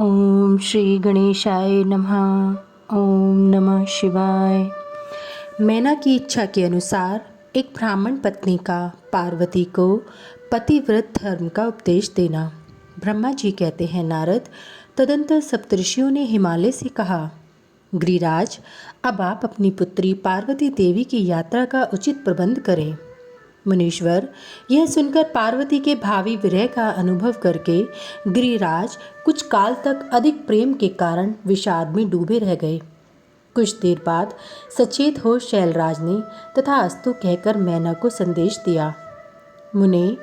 ओम श्री गणेशाय नमः। ओम नमः शिवाय। मैना की इच्छा के अनुसार एक ब्राह्मण पत्नी का पार्वती को पतिव्रत धर्म का उपदेश देना। ब्रह्मा जी कहते हैं, नारद, तदंतर सप्तऋषियों ने हिमालय से कहा, गिरिराज, अब आप अपनी पुत्री पार्वती देवी की यात्रा का उचित प्रबंध करें। मुनीश्वर, यह सुनकर पार्वती के भावी विरह का अनुभव करके गिरिराज कुछ काल तक अधिक प्रेम के कारण विषाद में डूबे रह गए। कुछ देर बाद सचेत हो शैलराज ने तथास्तु कहकर मैना को संदेश दिया। मुने,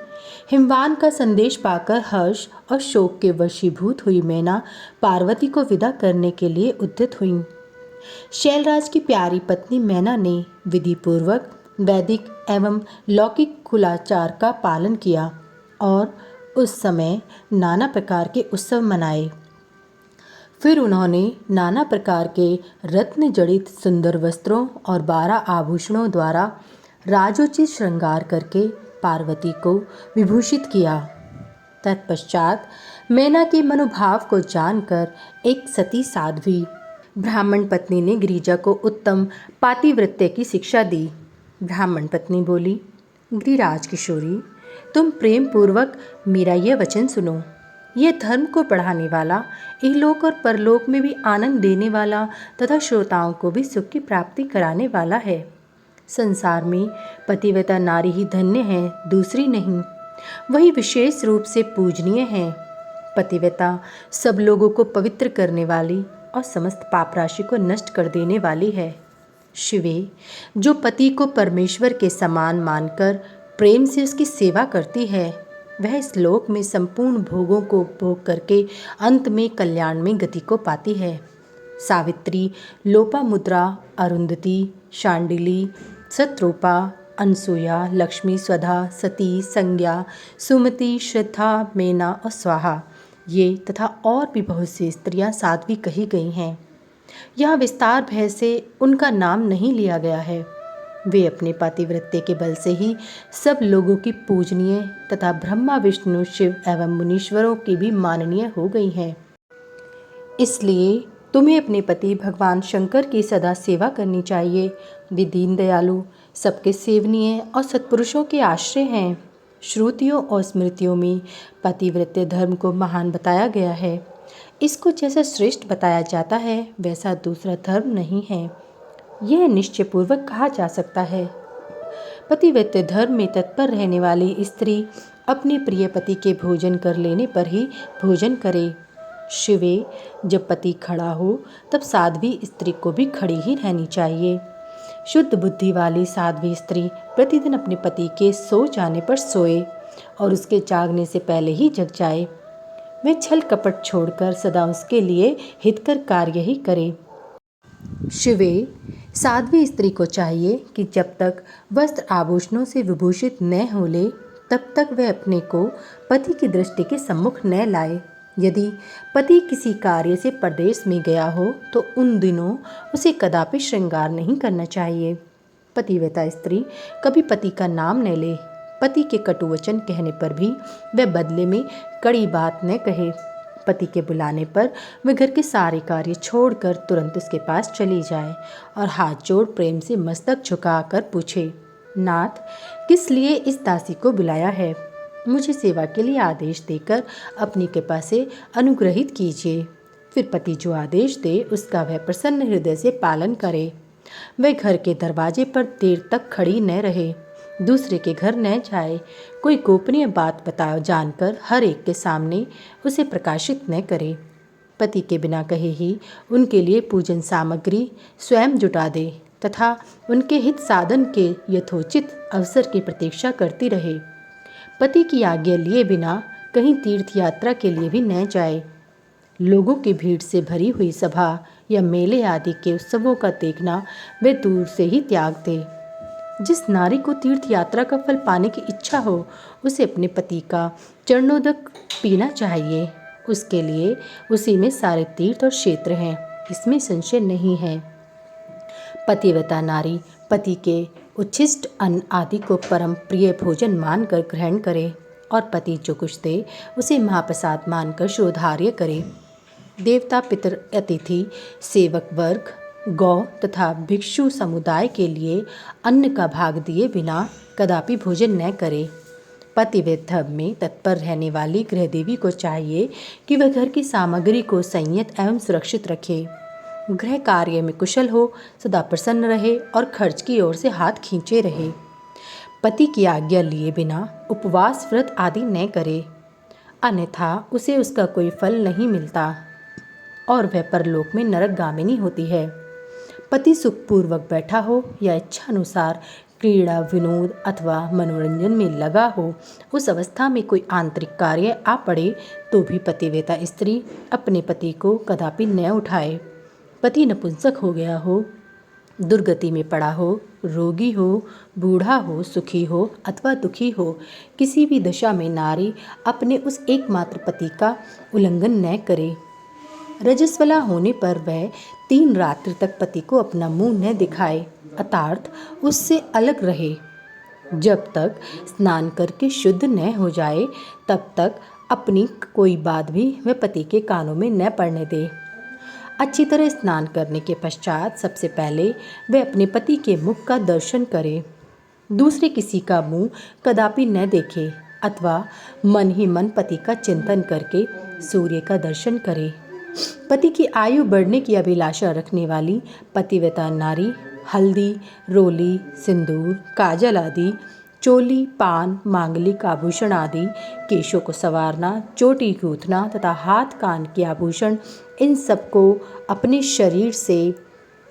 हिमवान का संदेश पाकर हर्ष और शोक के वशीभूत हुई मैना पार्वती को विदा करने के लिए उद्यत हुई। शैलराज की प्यारी पत्नी मैना ने विधिपूर्वक वैदिक एवं लौकिक कुलाचार का पालन किया और उस समय नाना प्रकार के उत्सव मनाए। फिर उन्होंने नाना प्रकार के रत्न जड़ित सुंदर वस्त्रों और 12 आभूषणों द्वारा राजोचित श्रृंगार करके पार्वती को विभूषित किया। तत्पश्चात मैना के मनोभाव को जानकर एक सती साध्वी ब्राह्मण पत्नी ने गिरिजा को उत्तम पातिव्रत्य की शिक्षा दी। ब्राह्मण पत्नी बोली, गिरिराज किशोरी, तुम प्रेम पूर्वक मेरा यह वचन सुनो। यह धर्म को बढ़ाने वाला, इहलोक और परलोक में भी आनंद देने वाला तथा श्रोताओं को भी सुख की प्राप्ति कराने वाला है। संसार में पतिव्रता नारी ही धन्य है, दूसरी नहीं। वही विशेष रूप से पूजनीय है। पतिव्रता सब लोगों को पवित्र करने वाली और समस्त पाप राशि को नष्ट कर देने वाली है। शिवे, जो पति को परमेश्वर के समान मानकर प्रेम से उसकी सेवा करती है, वह इस लोक में संपूर्ण भोगों को भोग करके अंत में कल्याण में गति को पाती है। सावित्री, लोपामुद्रा, अरुंधति, शांडिली, सतरूपा, अनसुया, लक्ष्मी, स्वधा, सती, संज्ञा, सुमति, श्रद्धा, मेना और स्वाहा, ये तथा और भी बहुत सी स्त्रियां साध्वी कही गई हैं। यहाँ विस्तार भय से उनका नाम नहीं लिया गया है। वे अपने पातिव्रत्य के बल से ही सब लोगों की पूजनीय तथा ब्रह्मा, विष्णु, शिव एवं मुनीश्वरों की भी माननीय हो गई हैं। इसलिए तुम्हें अपने पति भगवान शंकर की सदा सेवा करनी चाहिए। वे दीन दयालु, सबके सेवनीय और सत्पुरुषों के आश्रय हैं। श्रुतियों और स्मृतियों में पतिव्रत्य धर्म को महान बताया गया है। इसको जैसा श्रेष्ठ बताया जाता है वैसा दूसरा धर्म नहीं है। यह निश्चयपूर्वक कहा जा सकता है। पतिव्रत्य धर्म में तत्पर रहने वाली स्त्री अपने प्रिय पति के भोजन कर लेने पर ही भोजन करे। शिवे, जब पति खड़ा हो तब साध्वी स्त्री को भी खड़ी ही रहनी चाहिए। शुद्ध बुद्धि वाली साध्वी स्त्री प्रतिदिन अपने पति के सो जाने पर सोए और उसके जागने से पहले ही जग जाए। वह छल कपट छोड़कर सदा उसके लिए हितकर कार्य ही करे। शिवे, साध्वी स्त्री को चाहिए कि जब तक वस्त्र आभूषणों से विभूषित न हो ले तब तक वह अपने को पति की दृष्टि के सम्मुख न लाए। यदि पति किसी कार्य से परदेश में गया हो तो उन दिनों उसे कदापि श्रृंगार नहीं करना चाहिए। पतिव्रता स्त्री कभी पति का नाम न ले। पति के कटु वचन कहने पर भी वह बदले में कड़ी बात न कहे। पति के बुलाने पर वह घर के सारे कार्य छोड़कर तुरंत उसके पास चली जाए और हाथ जोड़ प्रेम से मस्तक झुकाकर पूछे, नाथ, किस लिए इस दासी को बुलाया है? मुझे सेवा के लिए आदेश देकर अपनी कृपा से अनुग्रहित कीजिए। फिर पति जो आदेश दे उसका वह प्रसन्न हृदय से पालन करे। वह घर के दरवाजे पर देर तक खड़ी न रहे, दूसरे के घर न जाए, कोई गोपनीय बात बताओ जानकर हर एक के सामने उसे प्रकाशित न करे। पति के बिना कहे ही उनके लिए पूजन सामग्री स्वयं जुटा दे तथा उनके हित साधन के यथोचित अवसर की प्रतीक्षा करती रहे। पति की आज्ञा लिए बिना कहीं तीर्थ यात्रा के लिए भी न जाए। लोगों की भीड़ से भरी हुई सभा या मेले आदि के उत्सवों का देखना वे दूर से ही त्याग दे। जिस नारी को तीर्थ यात्रा का फल पाने की इच्छा हो उसे अपने पति का चरणोदक पीना चाहिए। उसके लिए उसी में सारे तीर्थ और क्षेत्र हैं, इसमें संशय नहीं है। पतिव्रता नारी पति के उच्छिष्ट अन्न आदि को परम प्रिय भोजन मानकर ग्रहण करे और पति जो कुछ दे उसे महाप्रसाद मानकर शोधार्य करे। देवता, पितर, अतिथि, सेवक वर्ग, गौ तथा भिक्षु समुदाय के लिए अन्न का भाग दिए बिना कदापि भोजन न करे। पतिव्रत धर्म में तत्पर रहने वाली गृहदेवी को चाहिए कि वह घर की सामग्री को संयत एवं सुरक्षित रखे, गृह कार्य में कुशल हो, सदा प्रसन्न रहे और खर्च की ओर से हाथ खींचे रहे। पति की आज्ञा लिए बिना उपवास, व्रत आदि न करे, अन्यथा उसे उसका कोई फल नहीं मिलता और वह परलोक में नरकगामिनी होती है। पति सुखपूर्वक बैठा हो या इच्छानुसार क्रीड़ा, विनोद अथवा मनोरंजन में लगा हो, उस अवस्था में कोई आंतरिक कार्य आ पड़े तो भी पतिव्रता स्त्री अपने पति को कदापि न उठाए। पति नपुंसक हो गया हो, दुर्गति में पड़ा हो, रोगी हो, बूढ़ा हो, सुखी हो अथवा दुखी हो, किसी भी दशा में नारी अपने उस एकमात्र पति का उल्लंघन न करे। रजस्वला होने पर वह 3 रात्रि तक पति को अपना मुंह न दिखाए, अर्थात उससे अलग रहे। जब तक स्नान करके शुद्ध न हो जाए तब तक अपनी कोई बात भी वह पति के कानों में न पड़ने दे। अच्छी तरह स्नान करने के पश्चात सबसे पहले वह अपने पति के मुख का दर्शन करे, दूसरे किसी का मुंह कदापि न देखे अथवा मन ही मन पति का चिंतन करके सूर्य का दर्शन करे। पति की आयु बढ़ने की अभिलाषा रखने वाली पतिव्रता नारी हल्दी, रोली, सिंदूर, काजल आदि, चोली, पान, मांगलिक आभूषण आदि, केशों को संवारना, चोटी गूंथना तथा हाथ कान के आभूषण, इन सबको अपने शरीर से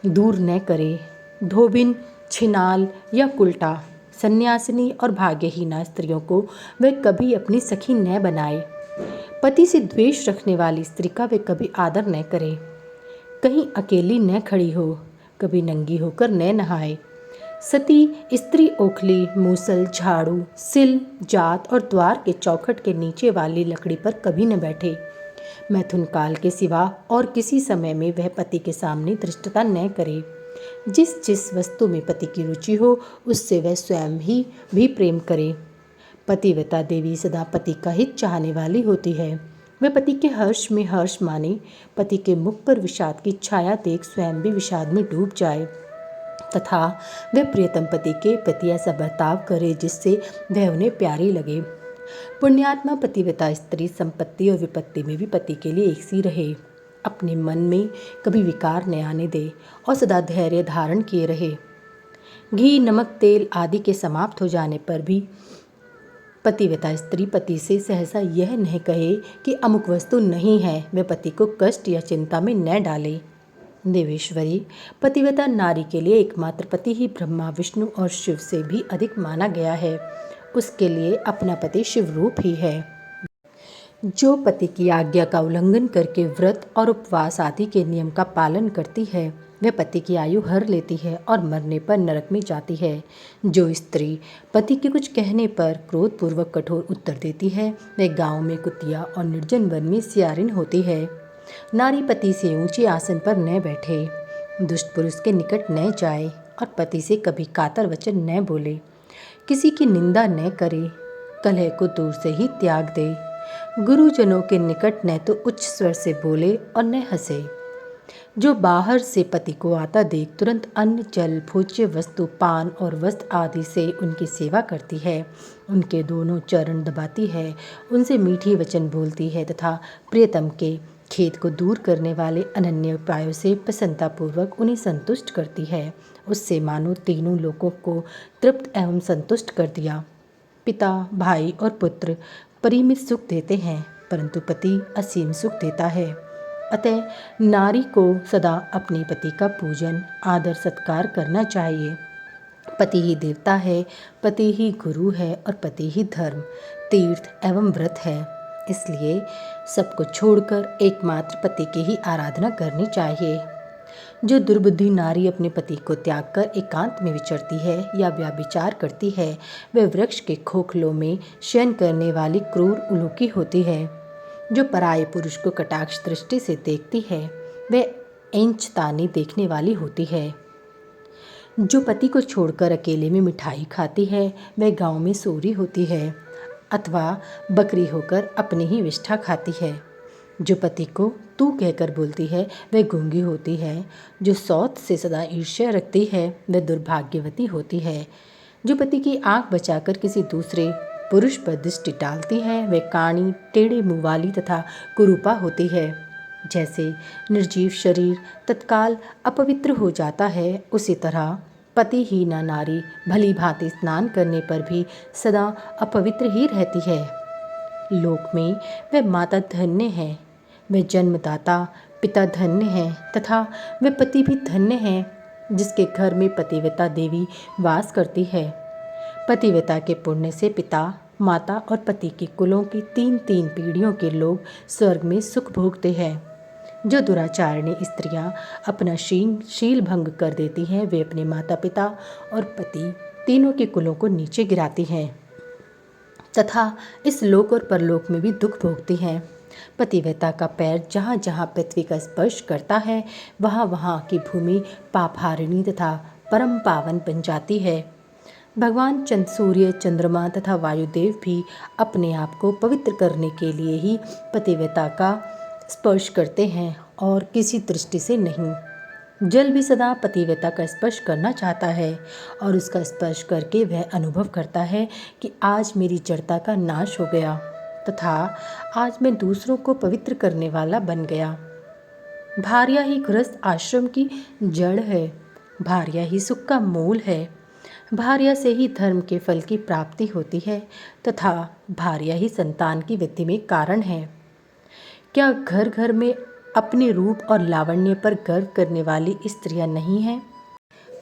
दूर न करे। धोबिन, छिनाल या कुल्टा, सन्यासिनी और भाग्यहीना स्त्रियों को वह कभी अपनी सखी न बनाए। पति से द्वेष रखने वाली स्त्री का वे कभी आदर न करे। कहीं अकेली न खड़ी हो, कभी नंगी होकर न नहाए। सती स्त्री ओखली, मूसल, झाड़ू, सिल, जात और द्वार के चौखट के नीचे वाली लकड़ी पर कभी न बैठे। मैथुन काल के सिवा और किसी समय में वह पति के सामने धृष्टता न करे। जिस जिस वस्तु में पति की रुचि हो उससे वह स्वयं ही भी प्रेम करे। पतिव्रता देवी सदा पति का हित चाहने वाली होती है। वह पति के हर्ष में हर्ष माने, पति के मुख पर विषाद की छाया देख स्वयं भी विषाद में डूब जाए तथा वह प्रियतम पति के प्रति ऐसा बर्ताव करे जिससे वह उन्हें प्यारी लगे। पुण्यात्मा पतिव्रता स्त्री संपत्ति और विपत्ति में भी पति के लिए एक सी रहे, अपने मन में कभी विकार न आने दे और सदा धैर्य धारण किए रहे। घी, नमक, तेल आदि के समाप्त हो जाने पर भी पतिव्रता स्त्री पति से सहसा यह नहीं कहे कि अमुक वस्तु नहीं है, वह पति को कष्ट या चिंता में न डाले। देवेश्वरी, पतिव्रता नारी के लिए एकमात्र पति ही ब्रह्मा, विष्णु और शिव से भी अधिक माना गया है। उसके लिए अपना पति शिव रूप ही है। जो पति की आज्ञा का उल्लंघन करके व्रत और उपवास आदि के नियम का पालन करती है वह पति की आयु हर लेती है और मरने पर नरक में जाती है। जो स्त्री पति के कुछ कहने पर क्रोधपूर्वक कठोर उत्तर देती है वह गांव में कुतिया और निर्जन वन में सियारिन होती है। नारी पति से ऊंचे आसन पर न बैठे, दुष्ट पुरुष के निकट न जाए और पति से कभी कातर वचन न बोले, किसी की निंदा न करे, कलह को दूर से ही त्याग दे, गुरुजनों के निकट न तो उच्च स्वर से बोले और न हंसे। जो बाहर से पति को आता देख तुरंत अन्न, जल, भोज्य वस्तु, पान और वस्त्र आदि से उनकी सेवा करती है, उनके दोनों चरण दबाती है, उनसे मीठी वचन बोलती है तथा प्रियतम के खेद को दूर करने वाले अनन्य उपायों से प्रसन्नतापूर्वक उन्हें संतुष्ट करती है, उससे मानो तीनों लोगों को तृप्त एवं संतुष्ट कर दिया। पिता, भाई और पुत्र परिमित सुख देते हैं परंतु पति असीम सुख देता है। अतः नारी को सदा अपने पति का पूजन, आदर, सत्कार करना चाहिए। पति ही देवता है, पति ही गुरु है और पति ही धर्म, तीर्थ एवं व्रत है। इसलिए सबको छोड़कर एकमात्र पति की ही आराधना करनी चाहिए। जो दुर्बुद्धि नारी अपने पति को त्याग कर एकांत में विचरती है या व्याभिचार करती है वह वृक्ष के खोखलों में शयन करने वाली क्रूर उलूकी होती है। जो पराये पुरुष को कटाक्ष दृष्टि से देखती है वह एंचतानी देखने वाली होती है। जो पति को छोड़कर अकेले में मिठाई खाती है वह गांव में सूरी होती है अथवा बकरी होकर अपनी ही विष्ठा खाती है। जो पति को तू कहकर बोलती है वह गूंगी होती है। जो सौत से सदा ईर्ष्या रखती है वह दुर्भाग्यवती होती है। जो पति की आंख बचाकर किसी दूसरे पुरुष पर दृष्टि डालती है वह काणी, टेढ़े मुँह वाली तथा कुरूपा होती है। जैसे निर्जीव शरीर तत्काल अपवित्र हो जाता है, उसी तरह पतिहीना नारी भली भांति स्नान करने पर भी सदा अपवित्र ही रहती है। लोक में वह माता धन्य है, वह जन्मदाता पिता धन्य है तथा वह पति भी धन्य है जिसके घर में पतिव्रता देवी वास करती है। पतिव्रता के पुण्य से पिता, माता और पति के कुलों की 3-3 पीढ़ियों के लोग स्वर्ग में सुख भोगते हैं। जो दुराचारणी स्त्रियां अपना शील भंग कर देती हैं वे अपने माता पिता और पति तीनों के कुलों को नीचे गिराती हैं तथा इस लोक और परलोक में भी दुख भोगती हैं। पतिव्रता का पैर जहाँ जहाँ पृथ्वी का स्पर्श करता है वहाँ वहाँ की भूमि पापहारिणी तथा परम पावन बन जाती है। भगवान सूर्य, चंद्रमा तथा वायुदेव भी अपने आप को पवित्र करने के लिए ही पतिव्रता का स्पर्श करते हैं और किसी दृष्टि से नहीं। जल भी सदा पतिव्रता का स्पर्श करना चाहता है और उसका स्पर्श करके वह अनुभव करता है कि आज मेरी जड़ता का नाश हो गया तथा आज मैं दूसरों को पवित्र करने वाला बन गया। भार्या ही गृहस्थ आश्रम की जड़ है, भार्या ही सुख का मूल है। भार्या से ही धर्म के फल की प्राप्ति होती है तथा भार्या ही संतान की वृद्धि में कारण है। क्या घर घर में अपने रूप और लावण्य पर गर्व करने वाली स्त्रियां नहीं हैं?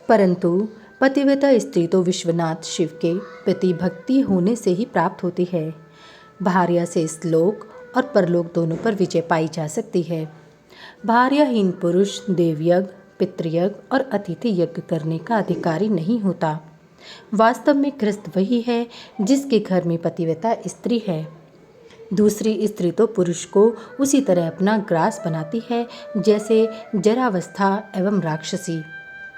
परंतु पतिव्रता स्त्री तो विश्वनाथ शिव के प्रति भक्ति होने से ही प्राप्त होती है। भार्या से इस लोक और परलोक दोनों पर विजय पाई जा सकती है। भार्याहीन पुरुष देवयज्ञ, पितृयज्ञ और अतिथि यज्ञ करने का अधिकारी नहीं होता। वास्तव में गृहस्थ वही है जिसके घर में पतिव्रता स्त्री है। दूसरी स्त्री तो पुरुष को उसी तरह अपना ग्रास बनाती है जैसे जरावस्था एवं राक्षसी।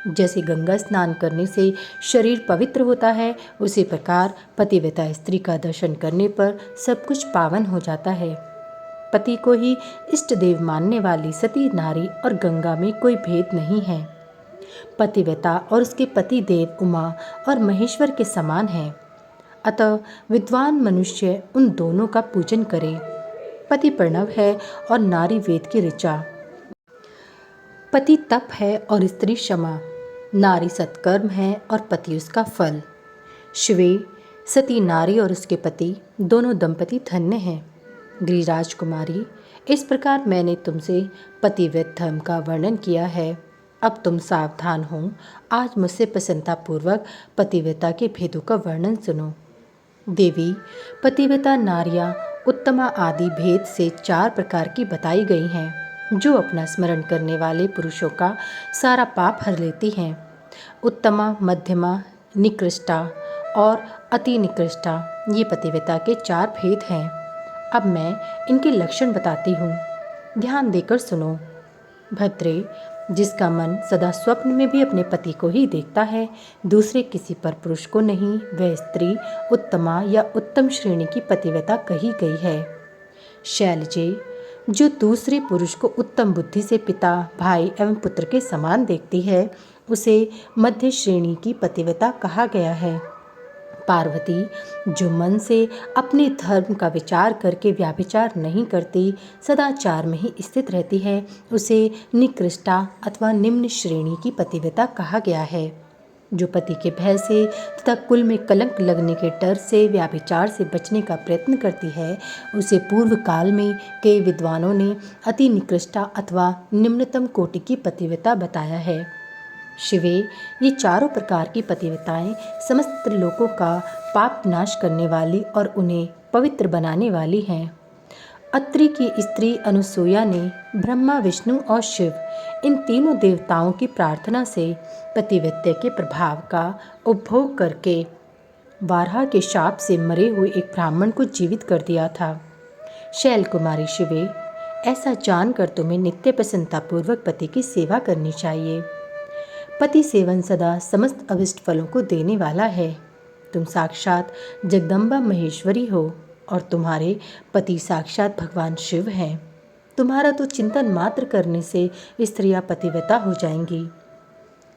जैसे गंगा स्नान करने से शरीर पवित्र होता है, उसी प्रकार पतिव्रता स्त्री का दर्शन करने पर सब कुछ पावन हो जाता है। पति को ही इष्ट देव मानने वाली सती नारी और गंगा में कोई भेद नहीं है। पतिव्रता और उसके पति देव उमा और महेश्वर के समान है। अतः विद्वान मनुष्य उन दोनों का पूजन करे। पति प्रणव है और नारी वेद की ऋचा। पति तप है और स्त्री क्षमा। नारी सत्कर्म है और पति उसका फल। शिवे, सती नारी और उसके पति दोनों दंपति धन्य हैं। गिरिराज कुमारी, इस प्रकार मैंने तुमसे पतिव्रत धर्म का वर्णन किया है। अब तुम सावधान हो। आज मुझसे प्रसन्नतापूर्वक पतिव्रता के भेदों का वर्णन सुनो। देवी, पतिव्रता नारियां उत्तमा आदि भेद से 4 प्रकार की बताई गई हैं जो अपना स्मरण करने वाले पुरुषों का सारा पाप हर लेती हैं। उत्तमा, मध्यमा, निकृष्टा और अति निकृष्टा ये पतिव्रता के 4 भेद हैं। अब मैं इनके लक्षण बताती हूँ, ध्यान देकर सुनो। भद्रे, जिसका मन सदा स्वप्न में भी अपने पति को ही देखता है, दूसरे किसी पर पुरुष को नहीं, वह स्त्री उत्तमा या उत्तम श्रेणी की पतिव्रता कही गई है। शैलजे, जो दूसरे पुरुष को उत्तम बुद्धि से पिता, भाई एवं पुत्र के समान देखती है, उसे मध्य श्रेणी की पतिव्रता कहा गया है। पार्वती, जो मन से अपने धर्म का विचार करके व्याभिचार नहीं करती, सदाचार में ही स्थित रहती है, उसे निकृष्टा अथवा निम्न श्रेणी की पतिव्रता कहा गया है। जो पति के भय से तथा कुल में कलंक लगने के डर से व्याभिचार से बचने का प्रयत्न करती है, उसे पूर्व काल में कई विद्वानों ने अति निकृष्टा अथवा निम्नतम कोटि की पतिव्रता बताया है। शिवे, ये 4 प्रकार की पतिव्रताएं समस्त लोकों का पाप नाश करने वाली और उन्हें पवित्र बनाने वाली हैं। अत्रि की स्त्री अनुसूया ने ब्रह्मा, विष्णु और शिव इन तीनों देवताओं की प्रार्थना से पतिव्रत्य के प्रभाव का उपभोग करके वाराह के शाप से मरे हुए एक ब्राह्मण को जीवित कर दिया था। शैल कुमारी शिवे, ऐसा जानकर तुम्हें नित्य प्रसन्नतापूर्वक पति की सेवा करनी चाहिए। पति सेवन सदा समस्त अभिष्ट फलों को देने वाला है। तुम साक्षात जगदम्बा महेश्वरी हो और तुम्हारे पति साक्षात भगवान शिव हैं। तुम्हारा तो चिंतन मात्र करने से स्त्रियां पतिव्रता हो जाएंगी।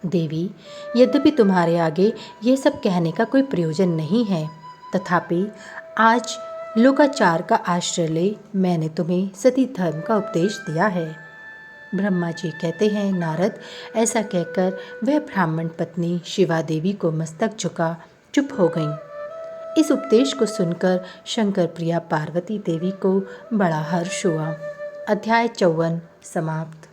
देवी, यद्यपि तुम्हारे आगे ये सब कहने का कोई प्रयोजन नहीं है, तथापि आज लोकाचार का आश्रय ले मैंने तुम्हें सती धर्म का उपदेश दिया है। ब्रह्मा जी कहते हैं, नारद, ऐसा कहकर वह ब्राह्मण पत्नी शिवा देवी को मस्तक झुका चुप हो गईं। इस उपदेश को सुनकर शंकर प्रिया पार्वती देवी को बड़ा हर्ष हुआ। अध्याय 54 समाप्त।